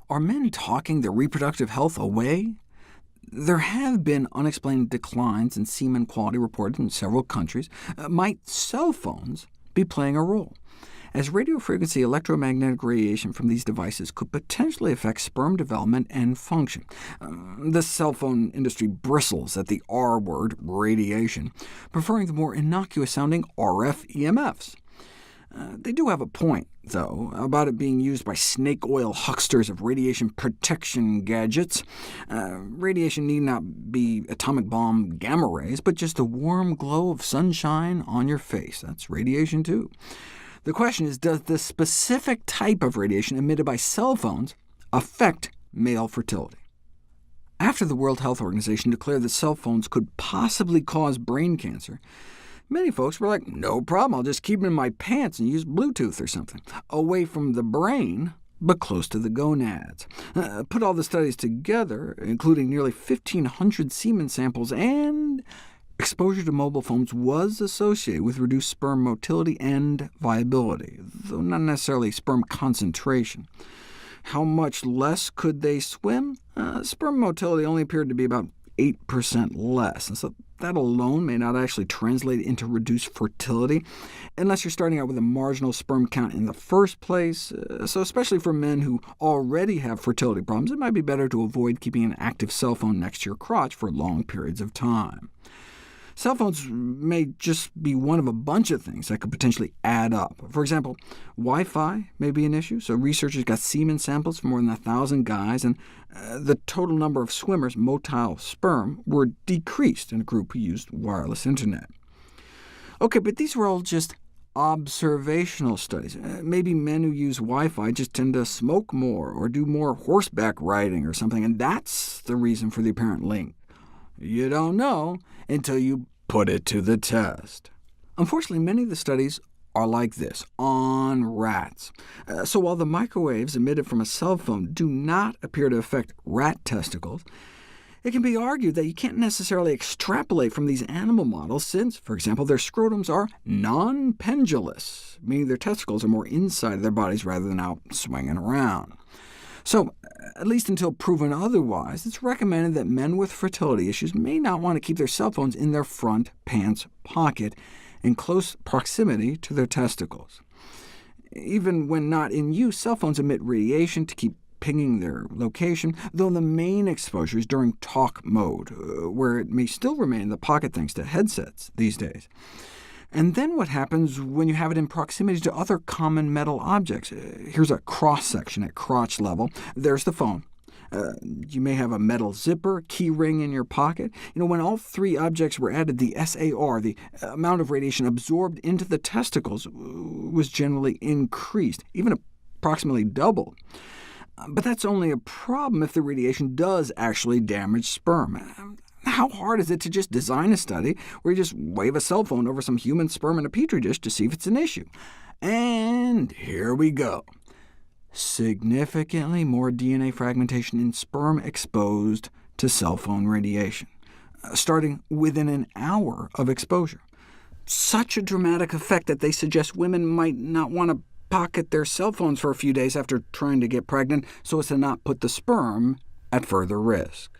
Are men talking their reproductive health away? There have been unexplained declines in semen quality reported in several countries. Might cell phones be playing a role? As radiofrequency electromagnetic radiation from these devices could potentially affect sperm development and function. The cell phone industry bristles at the R word, radiation, preferring the more innocuous-sounding RF EMFs. They do have a point, though, about it being used by snake oil hucksters of radiation protection gadgets. Radiation need not be atomic bomb gamma rays, but just a warm glow of sunshine on your face. That's radiation, too. The question is, does the specific type of radiation emitted by cell phones affect male fertility? After the World Health Organization declared that cell phones could possibly cause brain cancer, many folks were like, no problem, I'll just keep them in my pants and use Bluetooth or something, away from the brain, but close to the gonads. Put all the studies together, including nearly 1,500 semen samples, and exposure to mobile phones was associated with reduced sperm motility and viability, though not necessarily sperm concentration. How much less could they swim? Sperm motility only appeared to be about 8% less, and so that alone may not actually translate into reduced fertility, unless you're starting out with a marginal sperm count in the first place. So especially for men who already have fertility problems, it might be better to avoid keeping an active cell phone next to your crotch for long periods of time. Cell phones may just be one of a bunch of things that could potentially add up. For example, Wi-Fi may be an issue, so researchers got semen samples from more than 1,000 guys, and the total number of swimmers, motile sperm, were decreased in a group who used wireless internet. OK, but these were all just observational studies. Maybe men who use Wi-Fi just tend to smoke more, or do more horseback riding or something, and that's the reason for the apparent link. You don't know until you put it to the test. Unfortunately, many of the studies are like this, on rats. So while the microwaves emitted from a cell phone do not appear to affect rat testicles, it can be argued that you can't necessarily extrapolate from these animal models since, for example, their scrotums are non-pendulous, meaning their testicles are more inside their bodies rather than out swinging around. So, at least until proven otherwise, it's recommended that men with fertility issues may not want to keep their cell phones in their front pants pocket in close proximity to their testicles. Even when not in use, cell phones emit radiation to keep pinging their location, though the main exposure is during talk mode, where it may still remain in the pocket thanks to headsets these days. And then what happens when you have it in proximity to other common metal objects? Here's a cross-section at crotch level. There's the phone. You may have a metal zipper, key ring in your pocket. When all three objects were added, the SAR, the amount of radiation absorbed into the testicles, was generally increased, even approximately doubled. But that's only a problem if the radiation does actually damage sperm. How hard is it to just design a study where you just wave a cell phone over some human sperm in a petri dish to see if it's an issue? And here we go. Significantly more DNA fragmentation in sperm exposed to cell phone radiation, starting within an hour of exposure. Such a dramatic effect that they suggest women might not want to pocket their cell phones for a few days after trying to get pregnant so as to not put the sperm at further risk.